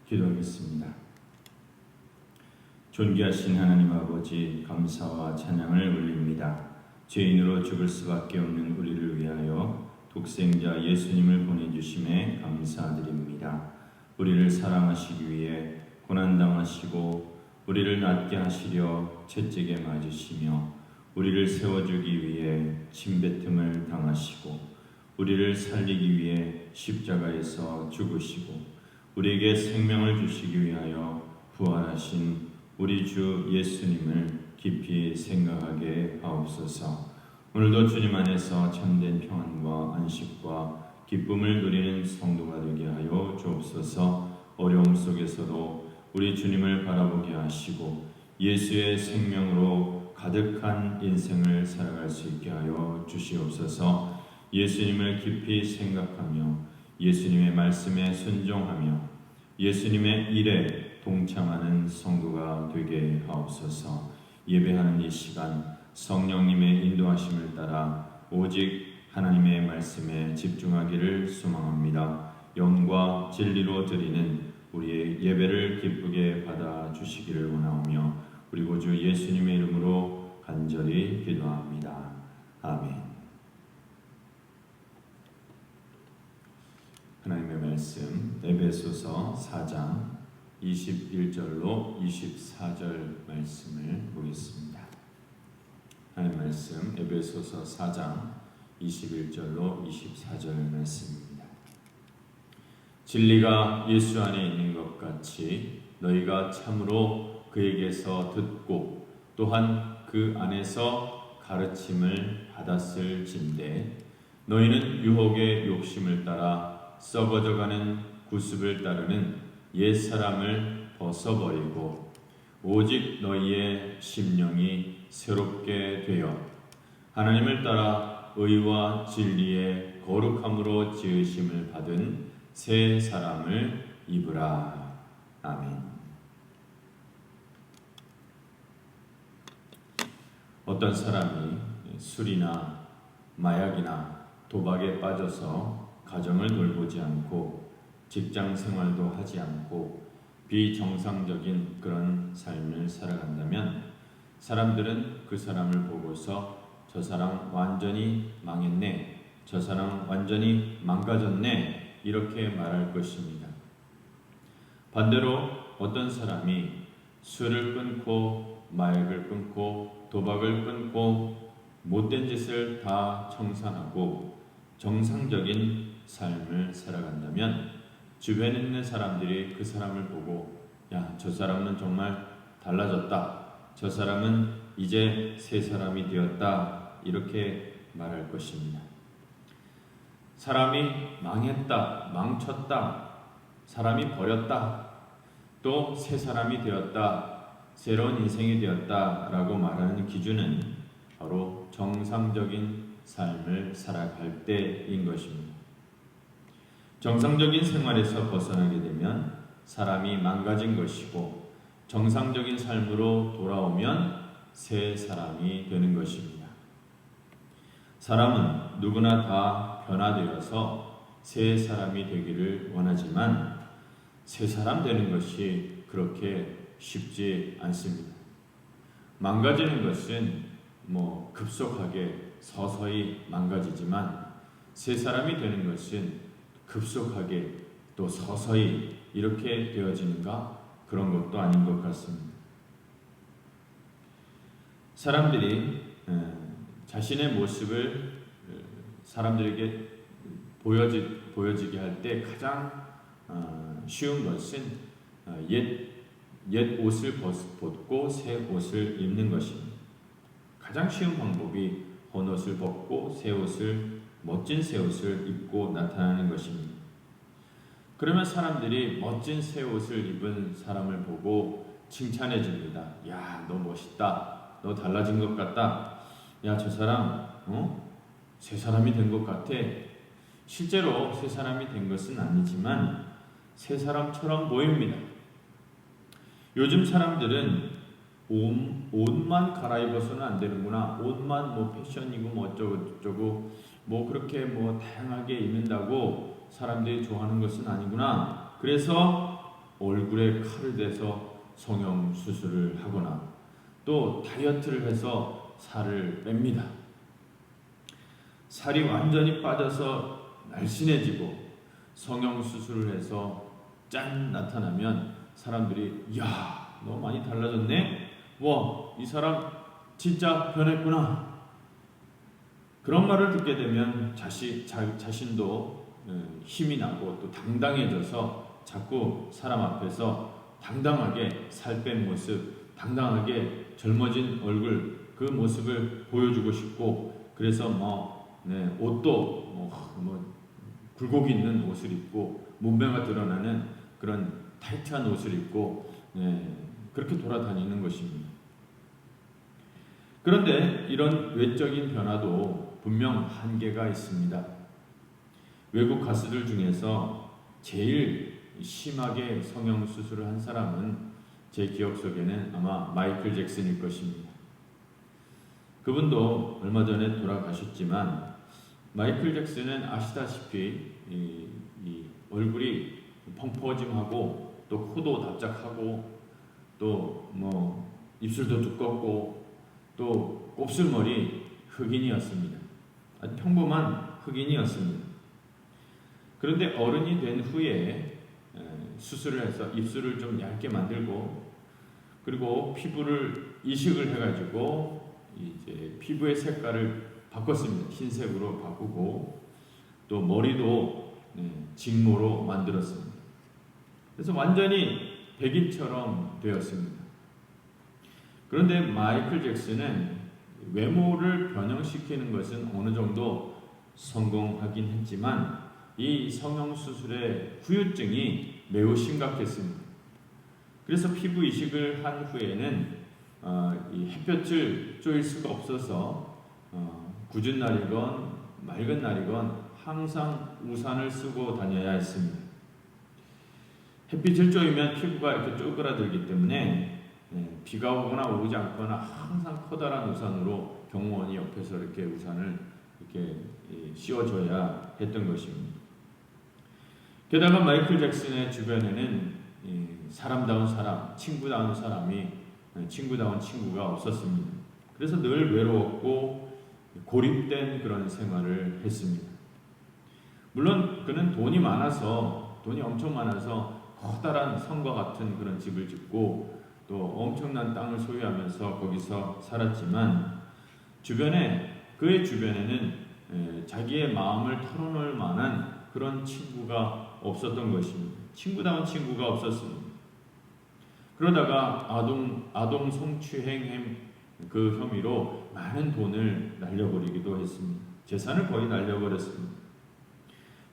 기도하겠습니다. 존귀하신 하나님 아버지, 감사와 찬양을 올립니다. 죄인으로 죽을 수밖에 없는 우리를 위하여 독생자 예수님을 보내주심에 감사드립니다. 우리를 사랑하시기 위해 고난당하시고 우리를 낫게 하시려 채찍에 맞으시며 우리를 세워주기 위해 침뱉음을 당하시고 우리를 살리기 위해 십자가에서 죽으시고 우리에게 생명을 주시기 위하여 부활하신 우리 주 예수님을 깊이 생각하게 하옵소서. 오늘도 주님 안에서 참된 평안과 안식과 기쁨을 누리는 성도가 되게 하여 주옵소서. 어려움 속에서도 우리 주님을 바라보게 하시고 예수의 생명으로 가득한 인생을 살아갈 수 있게 하여 주시옵소서. 예수님을 깊이 생각하며 예수님의 말씀에 순종하며 예수님의 일에 동참하는 성도가 되게 하옵소서. 예배하는 이 시간 성령님의 인도하심을 따라 오직 하나님의 말씀에 집중하기를 소망합니다. 영과 진리로 드리는 우리의 예배를 기쁘게 받아주시기를 원하오며 우리 구주 예수님의 이름으로 간절히 기도합니다. 아멘. 하나님의 말씀 에베소서 4장 21절로 24절 말씀을 보겠습니다. 하나님의 말씀 에베소서 4장 21절로 24절 말씀입니다. 진리가 예수 안에 있는 것 같이 너희가 참으로 그에게서 듣고 또한 그 안에서 가르침을 받았을진대 너희는 유혹의 욕심을 따라 썩어져가는 구습을 따르는 옛사람을 벗어버리고 오직 너희의 심령이 새롭게 되어 하나님을 따라 의와 진리의 거룩함으로 지으심을 받은 새 사람을 입으라. 아멘. 어떤 사람이 술이나 마약이나 도박에 빠져서 가정을 돌보지 않고 직장 생활도 하지 않고 비정상적인 그런 삶을 살아간다면 사람들은 그 사람을 보고서 저 사람 완전히 망했네, 저 사람 완전히 망가졌네 이렇게 말할 것입니다. 반대로 어떤 사람이 술을 끊고 마약을 끊고 도박을 끊고 못된 짓을 다 청산하고 정상적인 삶을 살아간다면 주변에 있는 사람들이 그 사람을 보고 야, 저 사람은 정말 달라졌다, 저 사람은 이제 새 사람이 되었다 이렇게 말할 것입니다. 사람이 망했다, 망쳤다, 사람이 버렸다, 또 새 사람이 되었다, 새로운 인생이 되었다 라고 말하는 기준은 바로 정상적인 삶을 살아갈 때인 것입니다. 정상적인 생활에서 벗어나게 되면 사람이 망가진 것이고 정상적인 삶으로 돌아오면 새 사람이 되는 것입니다. 사람은 누구나 다 변화되어서 새 사람이 되기를 원하지만 새 사람 되는 것이 그렇게 쉽지 않습니다. 망가지는 것은 급속하게 서서히 망가지지만 새 사람이 되는 것은 급속하게 또 서서히 이렇게 되어지는가? 그런 것도 아닌 것 같습니다. 사람들이 자신의 모습을 사람들에게 보여지게 할 때 가장 쉬운 것은 옛 옷을 벗고 새 옷을 입는 것입니다. 가장 쉬운 방법이 헌 옷을 벗고 새 옷을 멋진 새 옷을 입고 나타나는 것입니다. 그러면 사람들이 멋진 새 옷을 입은 사람을 보고 칭찬해 줍니다. 야, 너 멋있다. 너 달라진 것 같다. 야, 저 사람 새 사람이 된 것 같아. 실제로 새 사람이 된 것은 아니지만 새 사람처럼 보입니다. 요즘 사람들은 옷만 갈아입어서는 안 되는구나. 옷만 패션이고 어쩌고 그렇게 다양하게 입는다고 사람들이 좋아하는 것은 아니구나. 그래서 얼굴에 칼을 대서 성형 수술을 하거나 또 다이어트를 해서 살을 뺍니다. 살이 완전히 빠져서 날씬해지고 성형 수술을 해서 짠 나타나면 사람들이 야, 너 많이 달라졌네? 와, 이 사람 진짜 변했구나. 그런 말을 듣게 되면 자신도 힘이 나고 또 당당해져서 자꾸 사람 앞에서 당당하게 살 뺀 모습, 당당하게 젊어진 얼굴 그 모습을 보여주고 싶고, 그래서 옷도 굴곡이 있는 옷을 입고 몸매가 드러나는 그런 타이트한 옷을 입고 그렇게 돌아다니는 것입니다. 그런데 이런 외적인 변화도 분명 한계가 있습니다. 외국 가수들 중에서 제일 심하게 성형수술을 한 사람은 제 기억 속에는 아마 마이클 잭슨일 것입니다. 그분도 얼마 전에 돌아가셨지만 마이클 잭슨은 아시다시피 이 얼굴이 펑퍼짐하고 또 코도 납작하고 또 입술도 두껍고 또 곱슬머리 흑인이었습니다. 아주 평범한 흑인이었습니다. 그런데 어른이 된 후에 수술을 해서 입술을 좀 얇게 만들고 그리고 피부를 이식을 해가지고 이제 피부의 색깔을 바꿨습니다. 흰색으로 바꾸고 또 머리도 직모로 만들었습니다. 그래서 완전히 백인처럼 되었습니다. 그런데 마이클 잭슨은 외모를 변형시키는 것은 어느 정도 성공하긴 했지만 이 성형수술의 후유증이 매우 심각했습니다. 그래서 피부 이식을 한 후에는 이 햇볕을 쬐일 수가 없어서 궂은 날이건 맑은 날이건 항상 우산을 쓰고 다녀야 했습니다. 햇빛을 쬐이면 피부가 이렇게 쪼그라들기 때문에 비가 오거나 오지 않거나 항상 커다란 우산으로 경호원이 옆에서 이렇게 우산을 이렇게 씌워줘야 했던 것입니다. 게다가 마이클 잭슨의 주변에는 사람다운 사람, 친구다운 친구가 없었습니다. 그래서 늘 외로웠고 고립된 그런 생활을 했습니다. 물론 그는 돈이 엄청 많아서 커다란 성과 같은 그런 집을 짓고 또 엄청난 땅을 소유하면서 거기서 살았지만 그의 주변에는 자기의 마음을 털어놓을 만한 그런 친구가 없었던 것입니다. 친구다운 친구가 없었습니다. 그러다가 아동 성추행 그 혐의로 많은 돈을 날려버리기도 했습니다. 재산을 거의 날려버렸습니다.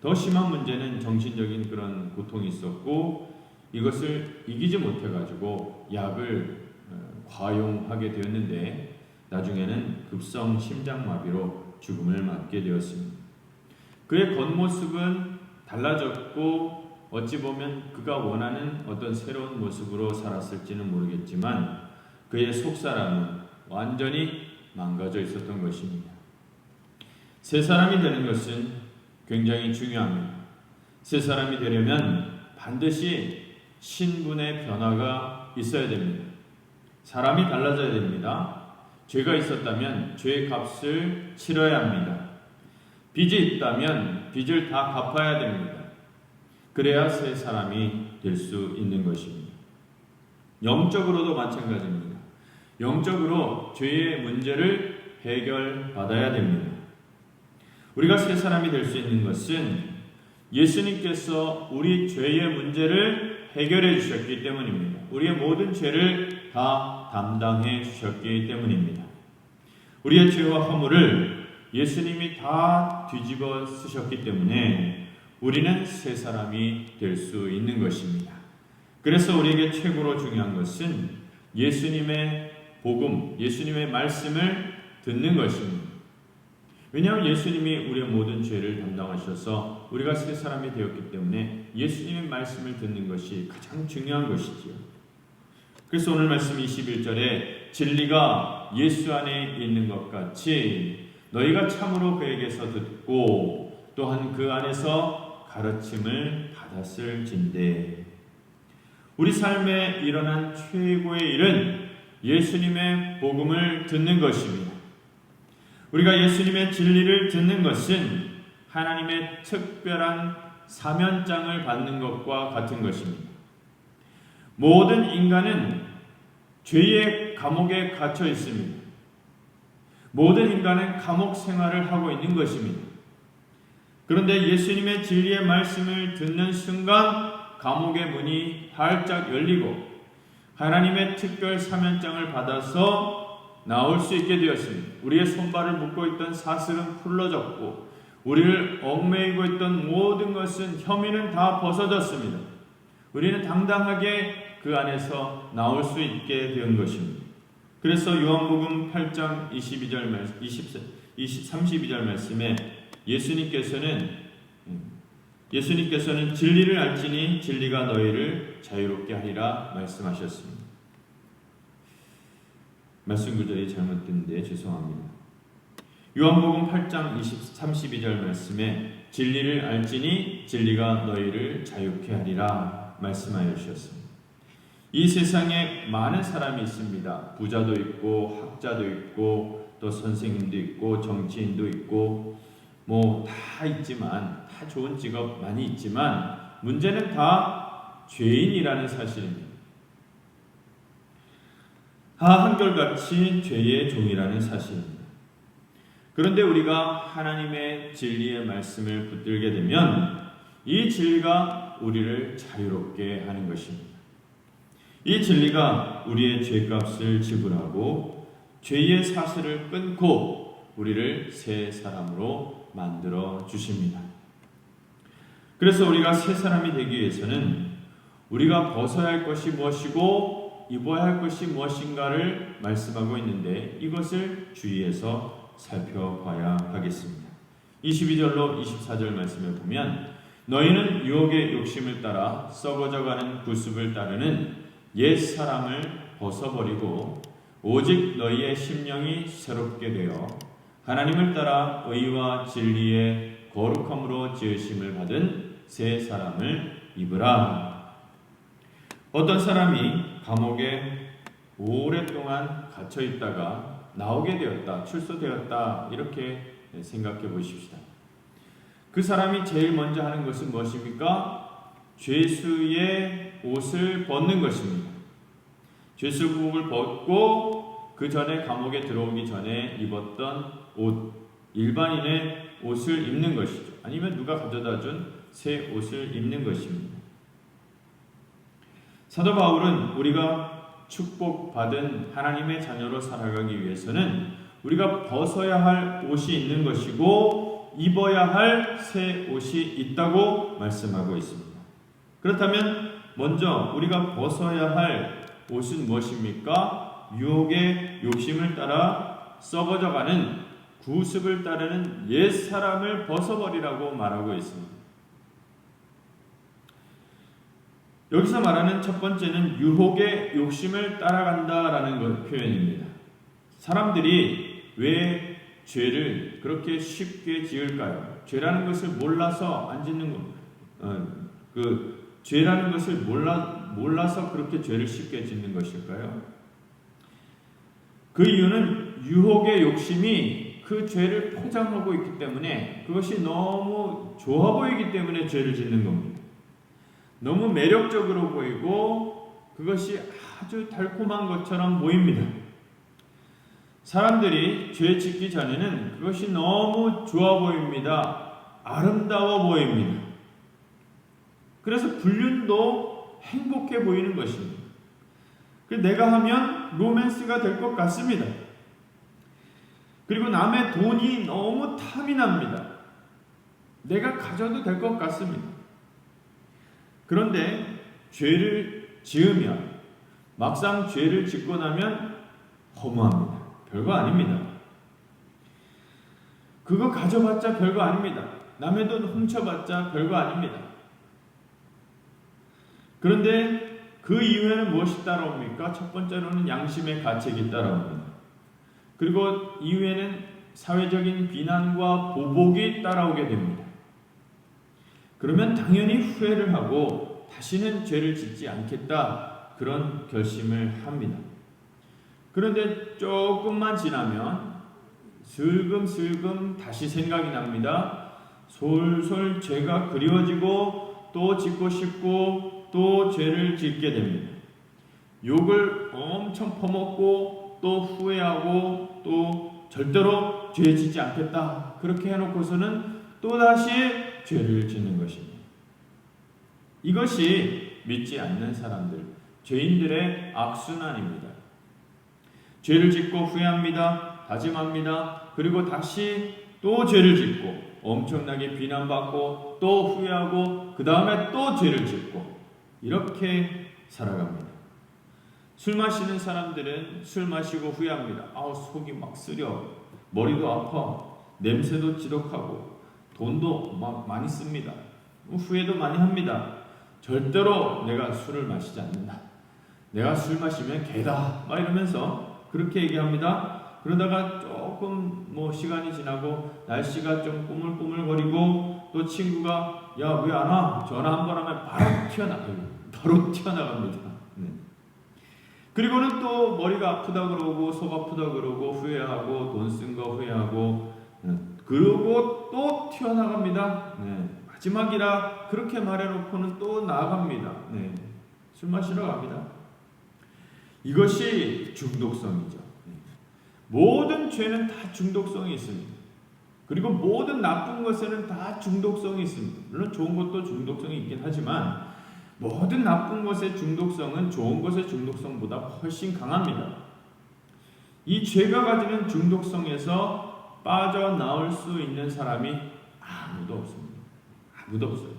더 심한 문제는 정신적인 그런 고통이 있었고 이것을 이기지 못해가지고 약을 과용하게 되었는데 나중에는 급성 심장마비로 죽음을 맞게 되었습니다. 그의 겉모습은 달라졌고 어찌 보면 그가 원하는 어떤 새로운 모습으로 살았을지는 모르겠지만 그의 속사람은 완전히 망가져 있었던 것입니다. 새 사람이 되는 것은 굉장히 중요합니다. 새 사람이 되려면 반드시 신분의 변화가 있어야 됩니다. 사람이 달라져야 됩니다. 죄가 있었다면 죄의 값을 치러야 합니다. 빚이 있다면 빚을 다 갚아야 됩니다. 그래야 새 사람이 될 수 있는 것입니다. 영적으로도 마찬가지입니다. 영적으로 죄의 문제를 해결받아야 됩니다. 우리가 새 사람이 될 수 있는 것은 예수님께서 우리 죄의 문제를 해결해 주셨기 때문입니다. 우리의 모든 죄를 다 담당해 주셨기 때문입니다. 우리의 죄와 허물을 예수님이 다 뒤집어 쓰셨기 때문에 우리는 새 사람이 될 수 있는 것입니다. 그래서 우리에게 최고로 중요한 것은 예수님의 복음, 예수님의 말씀을 듣는 것입니다. 왜냐하면 예수님이 우리의 모든 죄를 담당하셔서 우리가 새 사람이 되었기 때문에 예수님의 말씀을 듣는 것이 가장 중요한 것이지요. 그래서 오늘 말씀 21절에 진리가 예수 안에 있는 것 같이 너희가 참으로 그에게서 듣고 또한 그 안에서 가르침을 받았을진대. 우리 삶에 일어난 최고의 일은 예수님의 복음을 듣는 것입니다. 우리가 예수님의 진리를 듣는 것은 하나님의 특별한 사면장을 받는 것과 같은 것입니다. 모든 인간은 죄의 감옥에 갇혀 있습니다. 모든 인간은 감옥 생활을 하고 있는 것입니다. 그런데 예수님의 진리의 말씀을 듣는 순간 감옥의 문이 활짝 열리고 하나님의 특별 사면장을 받아서 나올 수 있게 되었습니다. 우리의 손발을 묶고 있던 사슬은 풀어졌고 우리를 얽매이고 있던 모든 것은 혐의는 다 벗어졌습니다. 우리는 당당하게 그 안에서 나올 수 있게 된 것입니다. 그래서 요한복음 8장 32절 말씀에 예수님께서는 진리를 알지니 진리가 너희를 자유롭게 하리라 말씀하셨습니다. 말씀 구절이 잘못된데 죄송합니다. 요한복음 8장 32절 말씀에 진리를 알지니 진리가 너희를 자유케 하리라 말씀하여 주셨습니다. 이 세상에 많은 사람이 있습니다. 부자도 있고 학자도 있고 또 선생님도 있고 정치인도 있고 다 있지만 다 좋은 직업 많이 있지만 문제는 다 죄인이라는 사실입니다. 다 한결같이 죄의 종이라는 사실입니다. 그런데 우리가 하나님의 진리의 말씀을 붙들게 되면 이 진리가 우리를 자유롭게 하는 것입니다. 이 진리가 우리의 죄값을 지불하고 죄의 사슬을 끊고 우리를 새 사람으로 만들어 주십니다. 그래서 우리가 새 사람이 되기 위해서는 우리가 벗어야 할 것이 무엇이고 입어야 할 것이 무엇인가를 말씀하고 있는데 이것을 주의해서 살펴봐야 하겠습니다. 22절로 24절 말씀을 보면 너희는 유혹의 욕심을 따라 썩어져가는 구습을 따르는 옛 사람을 벗어버리고 오직 너희의 심령이 새롭게 되어 하나님을 따라 의와 진리의 거룩함으로 지으심을 받은 새 사람을 입으라. 어떤 사람이 감옥에 오랫동안 갇혀 있다가 나오게 되었다, 출소되었다 이렇게 생각해 보십시다. 그 사람이 제일 먼저 하는 것은 무엇입니까? 죄수의 옷을 벗는 것입니다. 죄수복을 벗고 그 전에 감옥에 들어오기 전에 입었던 옷, 일반인의 옷을 입는 것이죠. 아니면 누가 가져다 준 새 옷을 입는 것입니다. 사도 바울은 우리가 축복받은 하나님의 자녀로 살아가기 위해서는 우리가 벗어야 할 옷이 있는 것이고 입어야 할 새 옷이 있다고 말씀하고 있습니다. 그렇다면 먼저 우리가 벗어야 할 옷은 무엇입니까? 유혹의 욕심을 따라 썩어져가는 구습을 따르는 옛 사람을 벗어버리라고 말하고 있습니다. 여기서 말하는 첫 번째는 유혹의 욕심을 따라간다라는 표현입니다. 사람들이 왜 죄를 그렇게 쉽게 지을까요? 죄라는 것을 몰라서 안 짓는 죄라는 것을 몰라서 그렇게 죄를 쉽게 짓는 것일까요? 그 이유는 유혹의 욕심이 그 죄를 포장하고 있기 때문에 그것이 너무 좋아 보이기 때문에 죄를 짓는 겁니다. 너무 매력적으로 보이고 그것이 아주 달콤한 것처럼 보입니다. 사람들이 죄 짓기 전에는 그것이 너무 좋아 보입니다. 아름다워 보입니다. 그래서 불륜도 행복해 보이는 것입니다. 내가 하면 로맨스가 될 것 같습니다. 그리고 남의 돈이 너무 탐이 납니다. 내가 가져도 될 것 같습니다. 그런데 죄를 지으면 막상 죄를 짓고 나면 허무합니다. 별거 아닙니다. 그거 가져봤자 별거 아닙니다. 남의 돈 훔쳐봤자 별거 아닙니다. 그런데 그 이후에는 무엇이 따라옵니까? 첫 번째로는 양심의 가책이 따라옵니다. 그리고 이후에는 사회적인 비난과 보복이 따라오게 됩니다. 그러면 당연히 후회를 하고 다시는 죄를 짓지 않겠다 그런 결심을 합니다. 그런데 조금만 지나면 슬금슬금 다시 생각이 납니다. 솔솔 죄가 그리워지고 또 짓고 싶고 또 죄를 짓게 됩니다. 욕을 엄청 퍼먹고 또 후회하고 또 절대로 죄 짓지 않겠다 그렇게 해놓고서는 또다시 죄를 짓는 것입니다. 이것이 믿지 않는 사람들, 죄인들의 악순환입니다. 죄를 짓고 후회합니다. 다짐합니다. 그리고 다시 또 죄를 짓고 엄청나게 비난받고 또 후회하고 그 다음에 또 죄를 짓고 이렇게 살아갑니다. 술 마시는 사람들은 술 마시고 후회합니다. 속이 막 쓰려, 머리도 아파, 냄새도 지독하고 돈도 막 많이 씁니다. 후회도 많이 합니다. 절대로 내가 술을 마시지 않는다. 내가 술 마시면 개다. 막 이러면서 그렇게 얘기합니다. 그러다가 조금 시간이 지나고 날씨가 좀 꾸물꾸물거리고 또 친구가 야, 왜 안 와? 전화 한 번 하면 바로 튀어나갑니다. 네. 그리고는 또 머리가 아프다 그러고 속 아프다 그러고 후회하고 돈 쓴 거 후회하고 그러고 또 튀어나갑니다. 네. 마지막이라 그렇게 말해놓고는 또 나아갑니다. 네. 술 마시러 갑니다. 이것이 중독성이죠. 모든 죄는 다 중독성이 있습니다. 그리고 모든 나쁜 것에는 다 중독성이 있습니다. 물론 좋은 것도 중독성이 있긴 하지만 모든 나쁜 것의 중독성은 좋은 것의 중독성보다 훨씬 강합니다. 이 죄가 가지는 중독성에서 빠져나올 수 있는 사람이 아무도 없습니다. 아무도 없어요.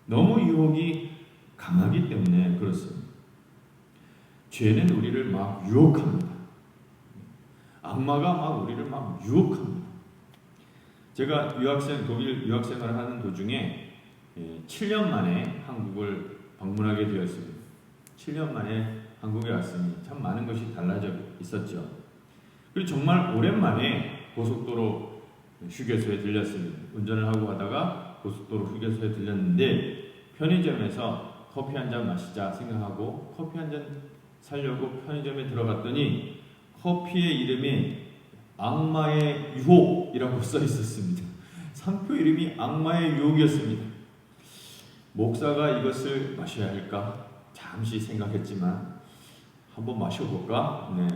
너무 유혹이 강하기 때문에 그렇습니다. 죄는 우리를 막 유혹합니다. 악마가 막 우리를 막 유혹합니다. 제가 독일 유학생활을 하는 도중에 7년 만에 한국을 방문하게 되었습니다. 7년 만에 한국에 왔으니 참 많은 것이 달라져 있었죠. 그리고 정말 오랜만에 고속도로 휴게소에 들렸습니다. 운전을 하고 가다가 고속도로 휴게소에 들렸는데 편의점에서 커피 한 잔 마시자 생각하고 커피 한 잔 사려고 편의점에 들어갔더니 커피의 이름이 악마의 유혹이라고 써 있었습니다. 상표 이름이 악마의 유혹이었습니다. 목사가 이것을 마셔야 할까? 잠시 생각했지만 한번 마셔볼까? 네,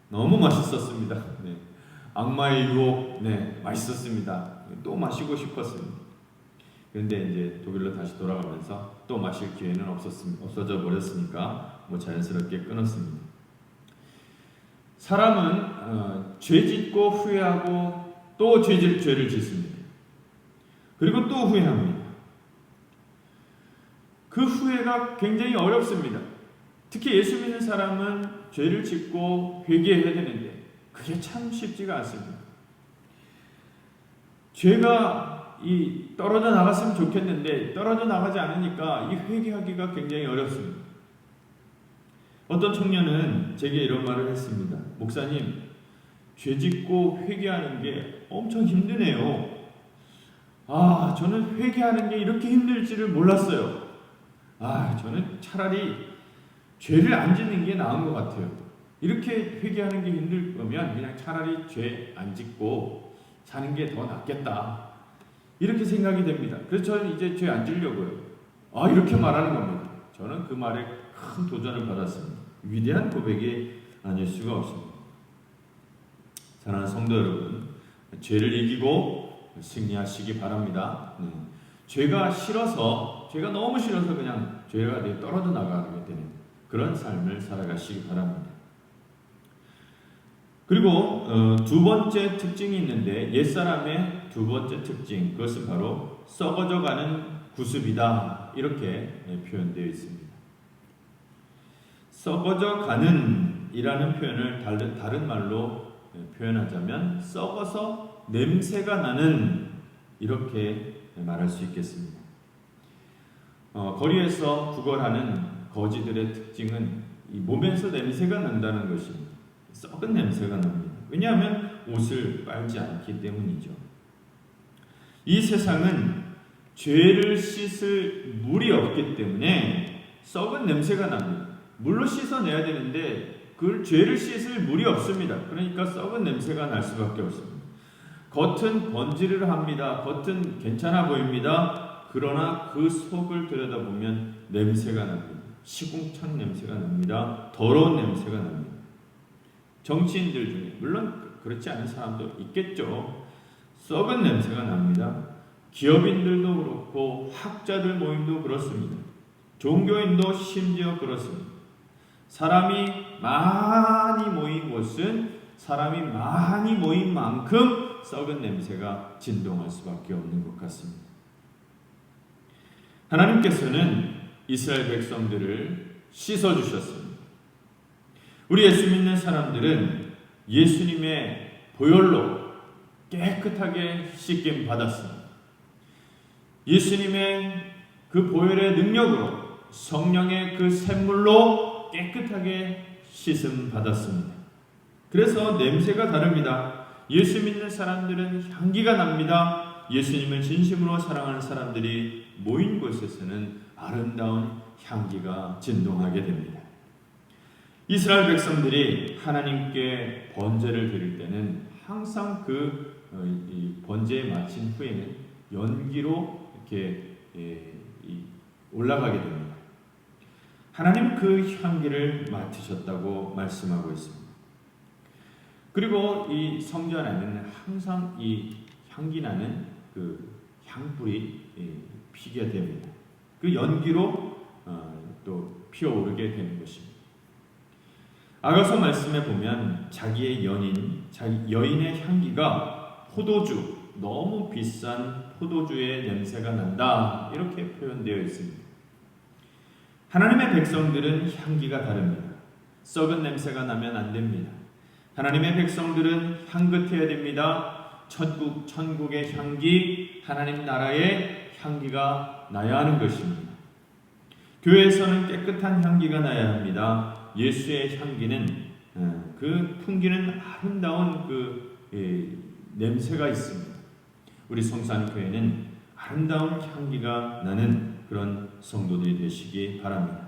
너무 맛있었습니다. 네, 악마의 유혹, 네, 맛있었습니다. 또 마시고 싶었습니다. 그런데 이제 독일로 다시 돌아가면서 또 마실 기회는 없어져 버렸으니까 자연스럽게 끊었습니다. 사람은 죄 짓고 후회하고 또 죄를 짓습니다. 그리고 또 후회합니다. 그 후회가 굉장히 어렵습니다. 특히 예수 믿는 사람은 죄를 짓고 회개해야 되는데 그게 참 쉽지가 않습니다. 죄가 떨어져 나갔으면 좋겠는데 떨어져 나가지 않으니까 이 회개하기가 굉장히 어렵습니다. 어떤 청년은 제게 이런 말을 했습니다. 목사님, 죄 짓고 회개하는 게 엄청 힘드네요. 저는 회개하는 게 이렇게 힘들지를 몰랐어요. 저는 차라리 죄를 안 짓는 게 나은 것 같아요. 이렇게 회개하는 게 힘들 거면 그냥 차라리 죄 안 짓고 사는 게 더 낫겠다. 이렇게 생각이 됩니다. 그래서 저는 이제 죄 안 지려고요. 이렇게 말하는 겁니다. 저는 그 말에 큰 도전을 받았습니다. 위대한 고백이 아닐 수가 없습니다. 사랑하는 성도 여러분, 죄를 이기고 승리하시기 바랍니다. 죄가 너무 싫어서 그냥 죄가 떨어져 나가게 되는 그런 삶을 살아가시기 바랍니다. 그리고 두 번째 특징이 있는데 옛사람의 두 번째 특징, 그것은 바로 썩어져가는 구습이다, 이렇게 표현되어 있습니다. 썩어져가는 이라는 표현을 다른 말로 표현하자면 썩어서 냄새가 나는, 이렇게 말할 수 있겠습니다. 거리에서 구걸하는 거지들의 특징은 이 몸에서 냄새가 난다는 것입니다. 썩은 냄새가 납니다. 왜냐하면 옷을 빨지 않기 때문이죠. 이 세상은 죄를 씻을 물이 없기 때문에 썩은 냄새가 납니다. 물로 씻어내야 되는데 그 죄를 씻을 물이 없습니다. 그러니까 썩은 냄새가 날 수밖에 없습니다. 겉은 번지르르 합니다. 겉은 괜찮아 보입니다. 그러나 그 속을 들여다보면 냄새가 납니다. 시궁창 냄새가 납니다. 더러운 냄새가 납니다. 정치인들 중에 물론 그렇지 않은 사람도 있겠죠. 썩은 냄새가 납니다. 기업인들도 그렇고 학자들 모임도 그렇습니다. 종교인도 심지어 그렇습니다. 사람이 많이 모인 곳은 사람이 많이 모인 만큼 썩은 냄새가 진동할 수밖에 없는 것 같습니다. 하나님께서는 이스라엘 백성들을 씻어주셨습니다. 우리 예수 믿는 사람들은 예수님의 보혈로 깨끗하게 씻김 받았습니다. 예수님의 그 보혈의 능력으로 성령의 그 샘물로 깨끗하게 씻음 받았습니다. 그래서 냄새가 다릅니다. 예수 믿는 사람들은 향기가 납니다. 예수님을 진심으로 사랑하는 사람들이 모인 곳에서는 아름다운 향기가 진동하게 됩니다. 이스라엘 백성들이 하나님께 번제를 드릴 때는 항상 그 번제에 마친 후에는 연기로 이렇게 올라가게 됩니다. 하나님 그 향기를 맡으셨다고 말씀하고 있습니다. 그리고 이 성전 안에는 항상 이 향기 나는 그 향불이 피게 됩니다. 그 연기로 또 피어오르게 되는 것입니다. 아가서 말씀에 보면 자기의 여인의 향기가 포도주, 너무 비싼 포도주의 냄새가 난다, 이렇게 표현되어 있습니다. 하나님의 백성들은 향기가 다릅니다. 썩은 냄새가 나면 안 됩니다. 하나님의 백성들은 향긋해야 됩니다. 천국의 향기, 하나님 나라의 향기가 나야 하는 것입니다. 교회에서는 깨끗한 향기가 나야 합니다. 예수의 향기는 그 풍기는 아름다운 그 냄새가 있습니다. 우리 성산교회는 아름다운 향기가 나는 그런 성도들이 되시기 바랍니다.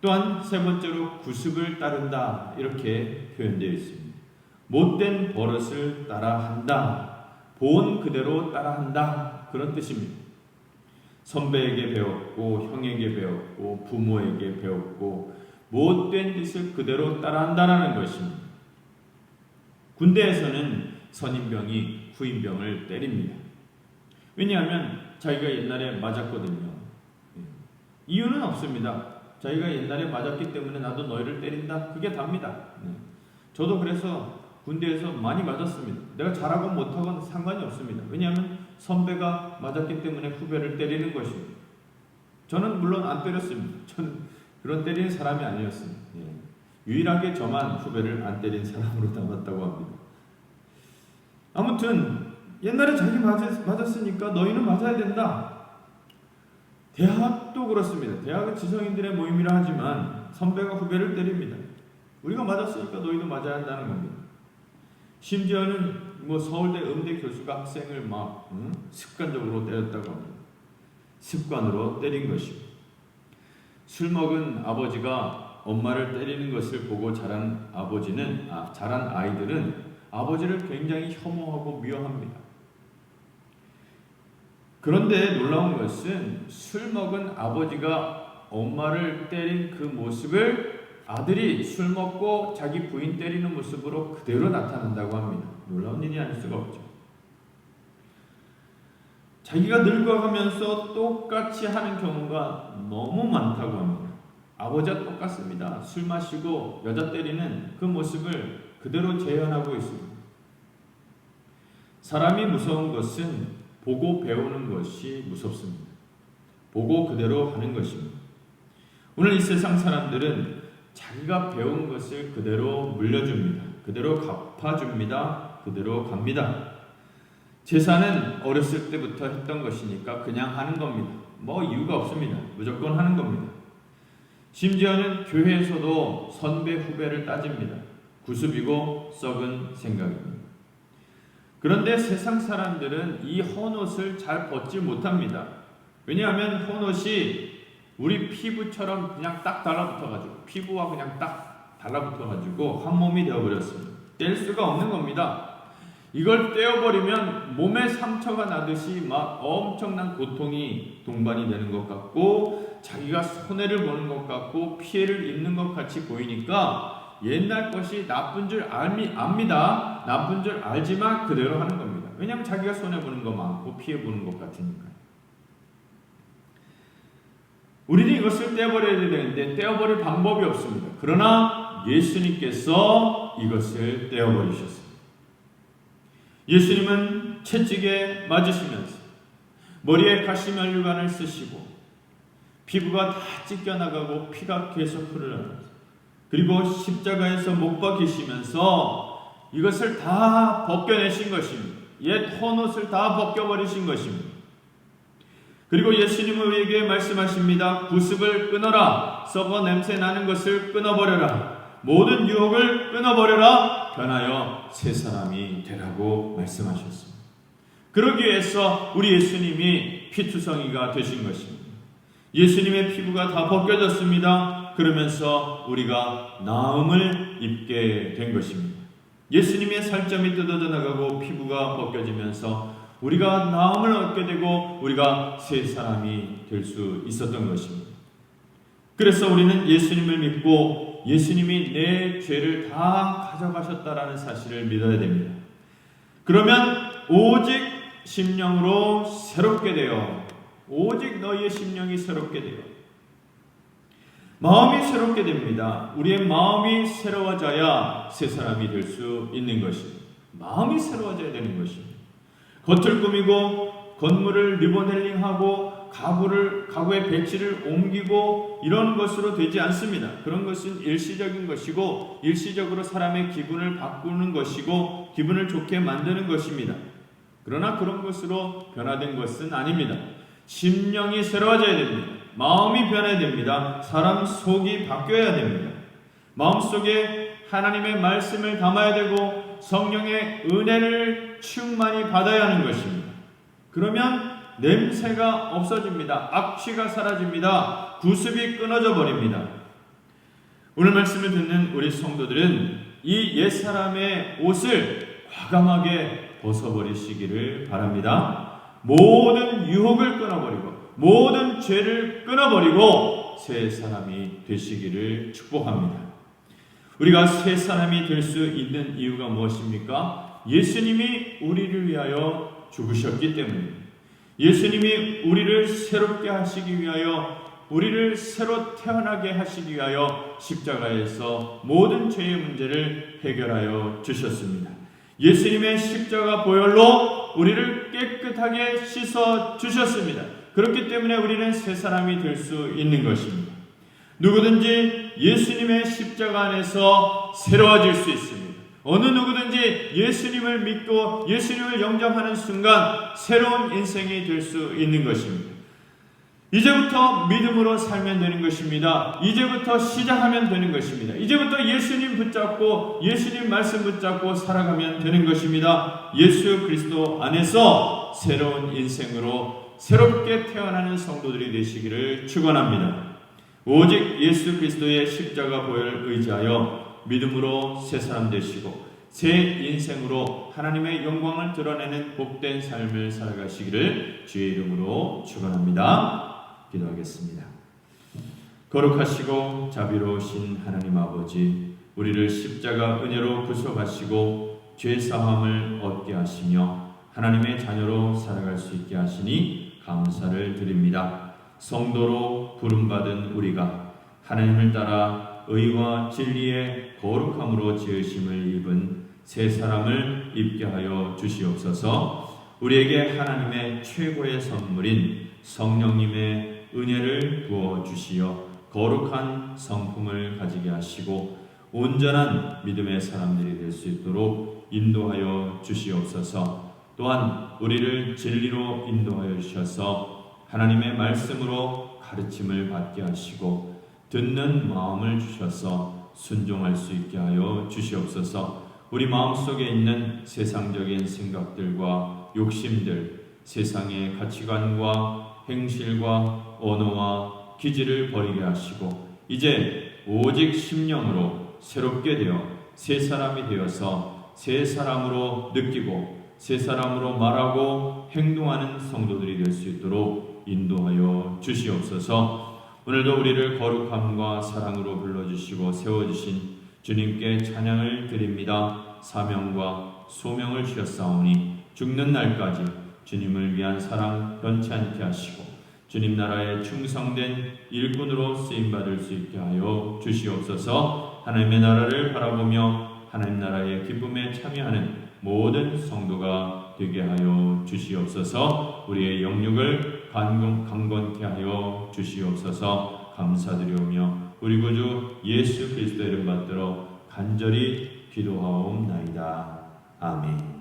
또한 세 번째로 구습을 따른다, 이렇게 표현되어 있습니다. 못된 버릇을 따라한다, 본 그대로 따라한다, 그런 뜻입니다. 선배에게 배웠고 형에게 배웠고 부모에게 배웠고 못된 짓을 그대로 따라한다는 것입니다. 군대에서는 선임병이 후임병을 때립니다. 왜냐하면 자기가 옛날에 맞았거든요. 이유는 없습니다. 자기가 옛날에 맞았기 때문에 나도 너희를 때린다, 그게 답니다. 저도 그래서 군대에서 많이 맞았습니다. 내가 잘하고 못하고는 상관이 없습니다. 왜냐하면 선배가 맞았기 때문에 후배를 때리는 것입니다. 저는 물론 안 때렸습니다. 저는 그런 때리는 사람이 아니었습니다. 유일하게 저만 후배를 안 때린 사람으로 남았다고 합니다. 아무튼 옛날에 자기 맞았으니까 너희는 맞아야 된다. 대학도 그렇습니다. 대학은 지성인들의 모임이라 하지만 선배가 후배를 때립니다. 우리가 맞았으니까 너희도 맞아야 한다는 겁니다. 심지어는 서울대 음대 교수가 학생을 막 습관적으로 때렸다고 합니다. 습관으로 때린 것입니다. 술 먹은 아버지가 엄마를 때리는 것을 보고 자란 아이들은 아버지를 굉장히 혐오하고 미워합니다. 그런데 놀라운 것은 술 먹은 아버지가 엄마를 때린 그 모습을 아들이 술 먹고 자기 부인 때리는 모습으로 그대로 나타난다고 합니다. 놀라운 일이 아닐 수가 없죠. 자기가 늙어가면서 똑같이 하는 경우가 너무 많다고 합니다. 아버지와 똑같습니다. 술 마시고 여자 때리는 그 모습을 그대로 재현하고 있습니다. 사람이 무서운 것은 보고 배우는 것이 무섭습니다. 보고 그대로 하는 것입니다. 오늘 이 세상 사람들은 자기가 배운 것을 그대로 물려줍니다. 그대로 갚아줍니다. 그대로 갑니다. 제사는 어렸을 때부터 했던 것이니까 그냥 하는 겁니다. 이유가 없습니다. 무조건 하는 겁니다. 심지어는 교회에서도 선배 후배를 따집니다. 구습이고 썩은 생각입니다. 그런데 세상 사람들은 이 헌옷을 잘 벗지 못합니다. 왜냐하면 헌옷이 우리 피부처럼 그냥 딱 달라붙어가지고 피부와 그냥 딱 달라붙어가지고 한 몸이 되어버렸습니다. 뗄 수가 없는 겁니다. 이걸 떼어버리면 몸에 상처가 나듯이 막 엄청난 고통이 동반이 되는 것 같고 자기가 손해를 보는 것 같고 피해를 입는 것 같이 보이니까 옛날 것이 나쁜 줄 압니다. 나쁜 줄 알지만 그대로 하는 겁니다. 왜냐하면 자기가 손해보는 거 많고 피해보는 것 같으니까요. 우리는 이것을 떼어버려야 되는데 떼어버릴 방법이 없습니다. 그러나 예수님께서 이것을 떼어버리셨습니다. 예수님은 채찍에 맞으시면서 머리에 가시면류관을 쓰시고 피부가 다 찢겨나가고 피가 계속 흐르면서 그리고 십자가에서 못 박히시면서 이것을 다 벗겨내신 것입니다. 옛 헌옷을 다 벗겨버리신 것입니다. 그리고 예수님은 우리에게 말씀하십니다. 구습을 끊어라. 썩어 냄새 나는 것을 끊어버려라. 모든 유혹을 끊어버려라. 변하여 새 사람이 되라고 말씀하셨습니다. 그러기 위해서 우리 예수님이 피투성이가 되신 것입니다. 예수님의 피부가 다 벗겨졌습니다. 그러면서 우리가 나음을 입게 된 것입니다. 예수님의 살점이 뜯어져 나가고 피부가 벗겨지면서 우리가 나음을 얻게 되고 우리가 새 사람이 될 수 있었던 것입니다. 그래서 우리는 예수님을 믿고 예수님이 내 죄를 다 가져가셨다라는 사실을 믿어야 됩니다. 그러면 오직 심령으로 새롭게 되어 오직 너희의 심령이 새롭게 되어 마음이 새롭게 됩니다. 우리의 마음이 새로워져야 새 사람이 될 수 있는 것입니다. 마음이 새로워져야 되는 것입니다. 겉을 꾸미고 건물을 리모델링하고 가구의 배치를 옮기고 이런 것으로 되지 않습니다. 그런 것은 일시적인 것이고 일시적으로 사람의 기분을 바꾸는 것이고 기분을 좋게 만드는 것입니다. 그러나 그런 것으로 변화된 것은 아닙니다. 심령이 새로워져야 됩니다. 마음이 변해야 됩니다. 사람 속이 바뀌어야 됩니다. 마음속에 하나님의 말씀을 담아야 되고 성령의 은혜를 충만히 받아야 하는 것입니다. 그러면 냄새가 없어집니다. 악취가 사라집니다. 구습이 끊어져 버립니다. 오늘 말씀을 듣는 우리 성도들은 이 옛사람의 옷을 과감하게 벗어버리시기를 바랍니다. 모든 유혹을 끊어버리고 모든 죄를 끊어버리고 새 사람이 되시기를 축복합니다. 우리가 새 사람이 될 수 있는 이유가 무엇입니까? 예수님이 우리를 위하여 죽으셨기 때문입니다. 예수님이 우리를 새롭게 하시기 위하여 우리를 새로 태어나게 하시기 위하여 십자가에서 모든 죄의 문제를 해결하여 주셨습니다. 예수님의 십자가 보혈로 우리를 깨끗하게 씻어 주셨습니다. 그렇기 때문에 우리는 새 사람이 될 수 있는 것입니다. 누구든지 예수님의 십자가 안에서 새로워질 수 있습니다. 어느 누구든지 예수님을 믿고 예수님을 영접하는 순간 새로운 인생이 될 수 있는 것입니다. 이제부터 믿음으로 살면 되는 것입니다. 이제부터 시작하면 되는 것입니다. 이제부터 예수님 붙잡고 예수님 말씀 붙잡고 살아가면 되는 것입니다. 예수 그리스도 안에서 새로운 인생으로 새롭게 태어나는 성도들이 되시기를 축원합니다. 오직 예수 그리스도의 십자가 보혈을 의지하여 믿음으로 새 사람 되시고 새 인생으로 하나님의 영광을 드러내는 복된 삶을 살아가시기를 주의 이름으로 축원합니다. 기도하겠습니다. 거룩하시고 자비로우신 하나님 아버지, 우리를 십자가 은혜로 구속하시고 죄 사함을 얻게 하시며 하나님의 자녀로 살아갈 수 있게 하시니 감사를 드립니다. 성도로 부름받은 우리가 하나님을 따라 의와 진리의 거룩함으로 지으심을 입은 새 사람을 입게 하여 주시옵소서. 우리에게 하나님의 최고의 선물인 성령님의 은혜를 부어 주시어 거룩한 성품을 가지게 하시고 온전한 믿음의 사람들이 될 수 있도록 인도하여 주시옵소서. 또한 우리를 진리로 인도하여 주셔서 하나님의 말씀으로 가르침을 받게 하시고 듣는 마음을 주셔서 순종할 수 있게 하여 주시옵소서. 우리 마음속에 있는 세상적인 생각들과 욕심들, 세상의 가치관과 행실과 언어와 기질을 버리게 하시고 이제 오직 심령으로 새롭게 되어 새 사람이 되어서 새 사람으로 느끼고 새 사람으로 말하고 행동하는 성도들이 될 수 있도록 인도하여 주시옵소서. 오늘도 우리를 거룩함과 사랑으로 불러주시고 세워주신 주님께 찬양을 드립니다. 사명과 소명을 주셨사오니 죽는 날까지 주님을 위한 사랑 변치 않게 하시고 주님 나라에 충성된 일꾼으로 쓰임받을 수 있게 하여 주시옵소서. 하나님의 나라를 바라보며 하나님 나라의 기쁨에 참여하는 모든 성도가 되게 하여 주시옵소서. 우리의 영육을 강건케 하여 주시옵소서. 감사드리오며 우리 구주 예수 그리스도의 이름 받들어 간절히 기도하옵나이다. 아멘.